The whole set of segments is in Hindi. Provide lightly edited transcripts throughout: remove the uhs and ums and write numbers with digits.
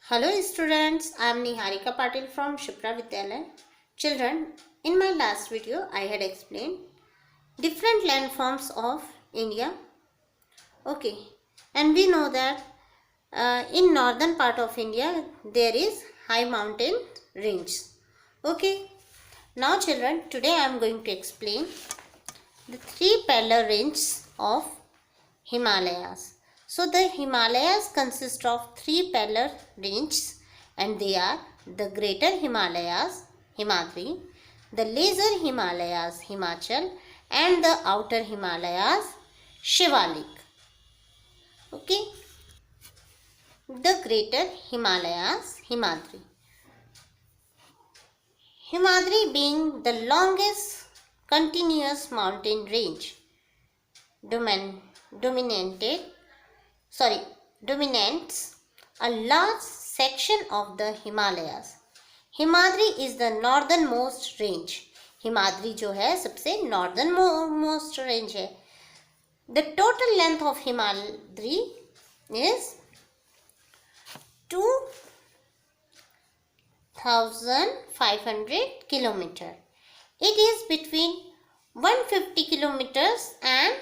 Hello students, I am Niharika Patil from Shipra Vidyalaya. Children, in my last video I had explained different landforms of India. Okay, and we know that in northern part of India there is high mountain range. Okay, now children, today I am going to explain the three parallel ranges of Himalayas. So the Himalayas consist of three parallel ranges and they are the Greater Himalayas, Himadri, the Lesser Himalayas, Himachal, and the Outer Himalayas, Shivalik. Okay, the Greater Himalayas, Himadri. Himadri being the longest continuous mountain range dominates a large section of the Himalayas. Himadri is the northernmost range. Himadri जो है सबसे northernmost range है. The total length of Himadri is 2,500 kilometers. It is between 150 kilometers and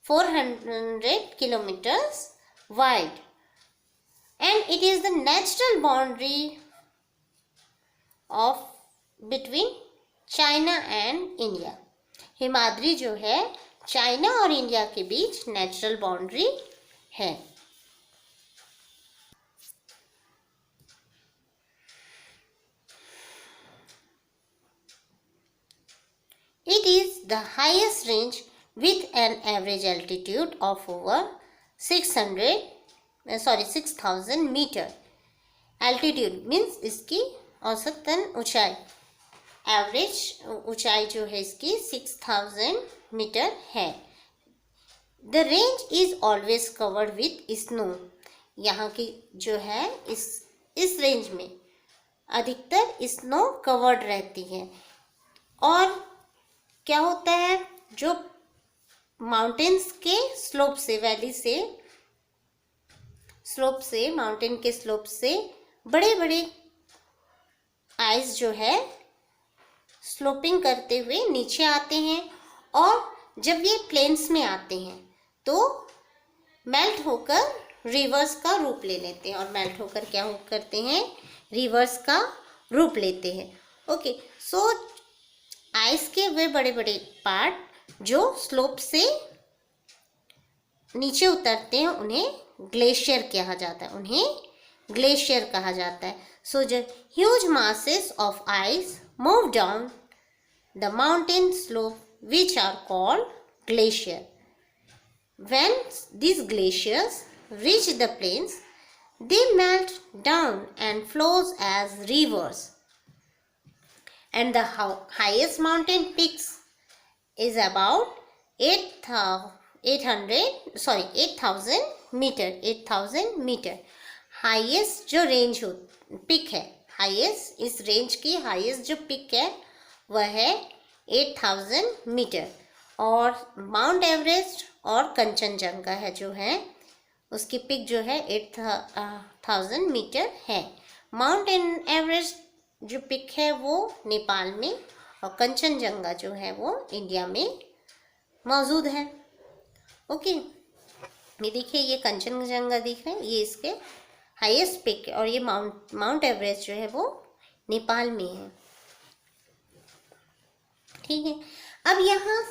400 kilometers wide, and it is the natural boundary of between China and India. Himadri जो है चाइना और इंडिया के बीच नेचुरल बाउंड्री है. It is the highest range with an average altitude of over 6,000 meter. Altitude means इसकी औसतन ऊंचाई. एवरेज ऊंचाई जो है इसकी 6,000 मीटर है. The range is always covered with snow. यहाँ की जो है इस रेंज में अधिकतर स्नो कवर्ड रहती है. और क्या होता है, जो माउंटेन्स के स्लोप से, वैली से स्लोप से, माउंटेन के स्लोप से बड़े बड़े आइस जो है स्लोपिंग करते हुए नीचे आते हैं, और जब ये प्लेन्स में आते हैं तो मेल्ट होकर रिवर्स का रूप ले लेते हैं. और मेल्ट होकर क्या करते हैं, रिवर्स का रूप लेते हैं. ओके, सो आइस के वे बड़े बड़े पार्ट जो स्लोप से नीचे उतरते हैं उन्हें ग्लेशियर कहा जाता है. So the huge masses of ice move down the mountain slope which are called glacier. When these glaciers reach the plains, they melt down and flows as rivers. And the highest mountain peaks is about 8,000 meter. Highest जो रेंज पिक है, हाईएस्ट इस रेंज की हाईएस्ट जो पिक है वह है 8,000 मीटर. और माउंट एवरेस्ट और कंचनजंगा है जो है उसकी पिक जो है 8,000 मीटर है. माउंट एवरेस्ट जो पिक है वो नेपाल में, और कंचनजंगा जो है वो इंडिया में मौजूद है. ओके, ये देखिए, ये कंचनजंगा दिख रहे हैं, ये इसके हाईएस्ट पिक है, और ये माउंट एवरेस्ट जो है वो नेपाल में है. ठीक है, अब यहाँ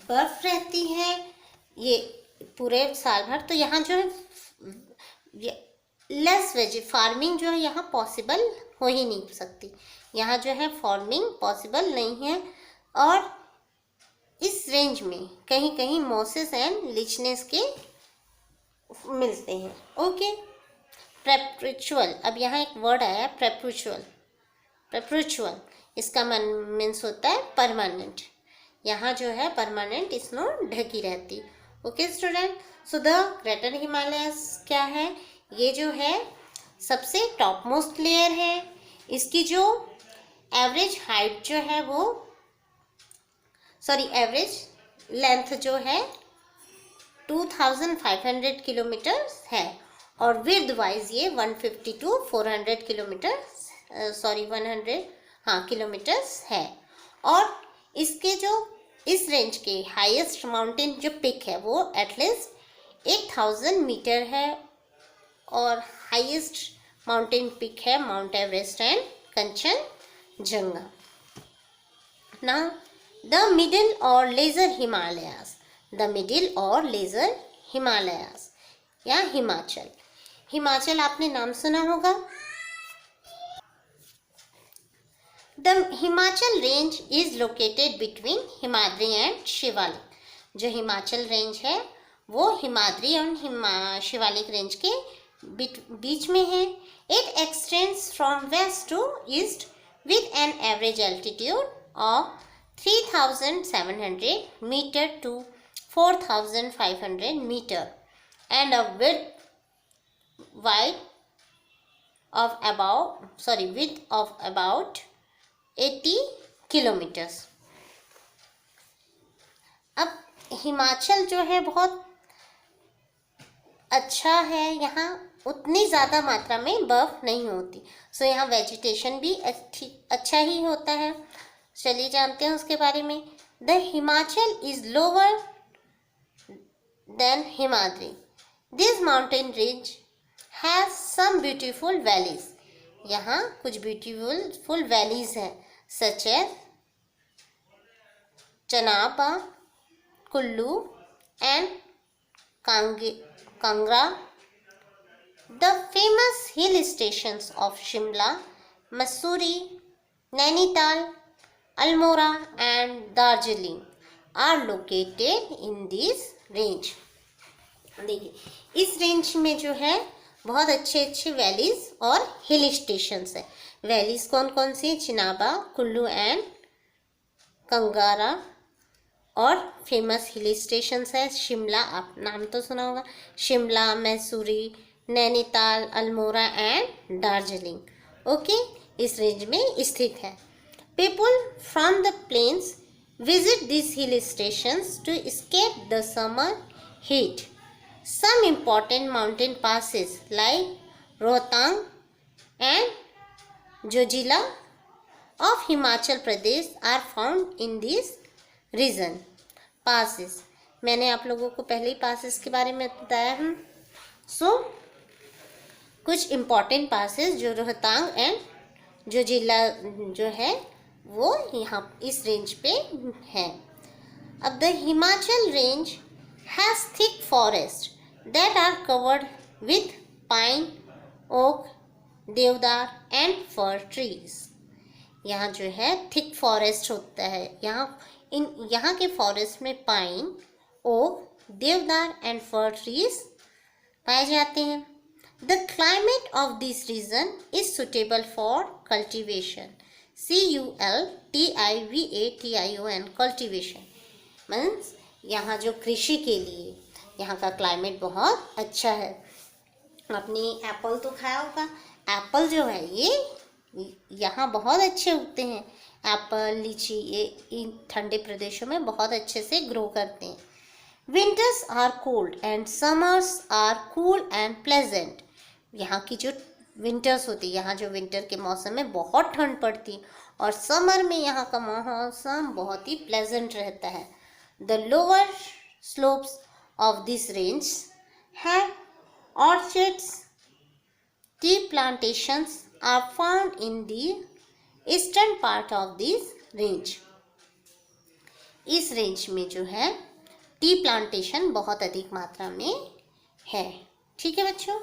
बर्फ रहती है ये पूरे साल भर, तो यहाँ जो है लेस फार्मिंग जो है यहाँ पॉसिबल हो ही नहीं सकती. यहाँ जो है फार्मिंग पॉसिबल नहीं है. और इस रेंज में कहीं कहीं मोसेस एंड लिचनेस के मिलते हैं. Okay, perpetual. अब यहाँ एक वर्ड आया है परपेचुअल. इसका मीन्स होता है परमानेंट. यहाँ जो है परमानेंट स्नो ढकी रहती. Okay student, so the greater Himalayas क्या है, ये जो है सबसे टॉप मोस्ट लेयर है. इसकी जो एवरेज हाइट जो है वो एवरेज लेंथ जो है 2,500 किलोमीटर है. और विड्थ वाइज ये 150 टू 400 किलोमीटर 100 किलोमीटर्स है। और इसके जो इस रेंज के हाईएस्ट माउंटेन जो पिक है वो एटलीस्ट 8000 मीटर है और हाईएस्ट माउंटेन पिक है mount Everest and Kanchenjunga. Now the middle और लेजर हिमालयास, द मिडिल और लेजर हिमालयास या हिमाचल। हिमाचल आपने नाम सुना होगा। The Himachal range is located between Himadri and Shivalik. जो हिमाचल रेंज है वो हिमाद्री और शिवालिक रेंज के बीच में है। It extends from west to east with an average altitude of 3700 metre to 4500 metre and a width of about 80 kilometers। अब हिमाचल जो है बहुत अच्छा है, यहाँ उतनी ज़्यादा मात्रा में बर्फ़ नहीं होती, सो यहाँ वेजिटेशन भी अच्छा ही होता है। चलिए जानते हैं उसके बारे में। The Himachal is lower than Himadri. This mountain range has some beautiful valleys। यहाँ कुछ beautiful valleys हैं such as चनाबा, Kullu and Kangra. The famous hill stations of Shimla, Mussoorie, Nainital, Almora and Darjeeling are located in this range। देखिए इस रेंज में जो है बहुत अच्छे अच्छे वैलीज और हिल स्टेशंस है। वैलीज कौन कौन सी? चिनाबा, कुल्लू एंड कंगारा। और फेमस हिल स्टेशंस है शिमला, आप नाम तो सुना होगा, शिमला, मैसूरी, नैनीताल, अल्मोड़ा एंड दार्जिलिंग। ओके, इस रेंज में स्थित है। People from the plains visit this hill stations to escape the summer heat। Some important mountain passes like Rohtang and Zojila of Himachal Pradesh are found in this region। Passes, मैंने आप लोगों को पहले ही passes के बारे में बताया हूँ। सो कुछ important passes जो रोहतांग एंड जोजिला जो है वो यहाँ इस रेंज पे है। अब the Himachal range has thick forests that are covered with pine, oak, देवदार and fir trees। यहाँ जो है thick forest होता है, यहाँ के forest में pine, oak, देवदार and fir trees पाए जाते हैं। The climate of this region is suitable for cultivation। cultivation, cultivation means यहाँ जो कृषि के लिए यहाँ का क्लाइमेट बहुत अच्छा है। आपने एप्पल तो खाया होगा, एप्पल जो है ये यहाँ बहुत अच्छे उगते हैं। एप्पल, लीची ये इन ठंडे प्रदेशों में बहुत अच्छे से ग्रो करते हैं। Winters are cold and summers are cool and pleasant. यहाँ की जो विंटर्स होती है, यहाँ जो विंटर के मौसम में बहुत ठंड पड़ती है और समर में यहाँ का मौसम बहुत ही प्लेजेंट रहता है। The lower slopes of this range have orchards। Tea plantations are found in the eastern part of this range। इस रेंज में जो है टी प्लांटेशन बहुत अधिक मात्रा में है। ठीक है बच्चों।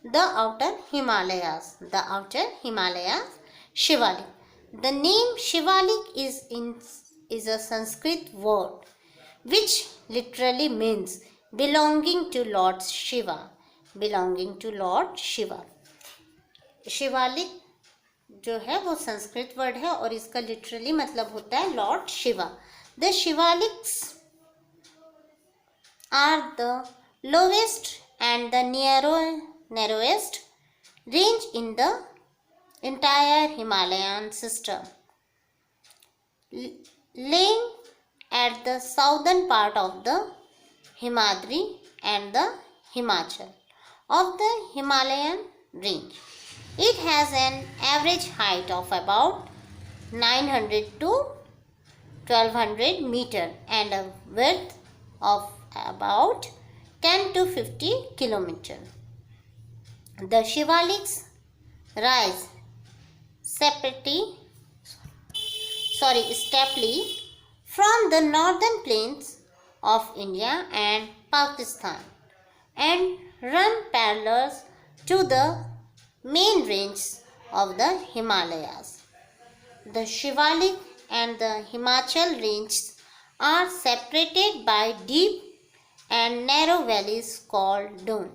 The outer Himalayas, the outer Himalayas, Shivalik। The name Shivalik is a Sanskrit word which literally means belonging to Lord Shiva। belonging to Lord Shiva। Shivalik जो है वो संस्कृत वर्ड है और इसका लिटरली मतलब होता है Lord Shiva. The Shivaliks are the lowest and the narrowest range in the entire Himalayan system, laying at the southern part of the Himadri and the Himachal of the Himalayan range. It has an average height of about 900 to 1200 meter and a width of about 10 to 50 kilometer. The Shivaliks rise steeply from the northern plains of India and Pakistan and run parallel to the main ranges of the Himalayas. The Shivalik and the Himachal ranges are separated by deep and narrow valleys called Don.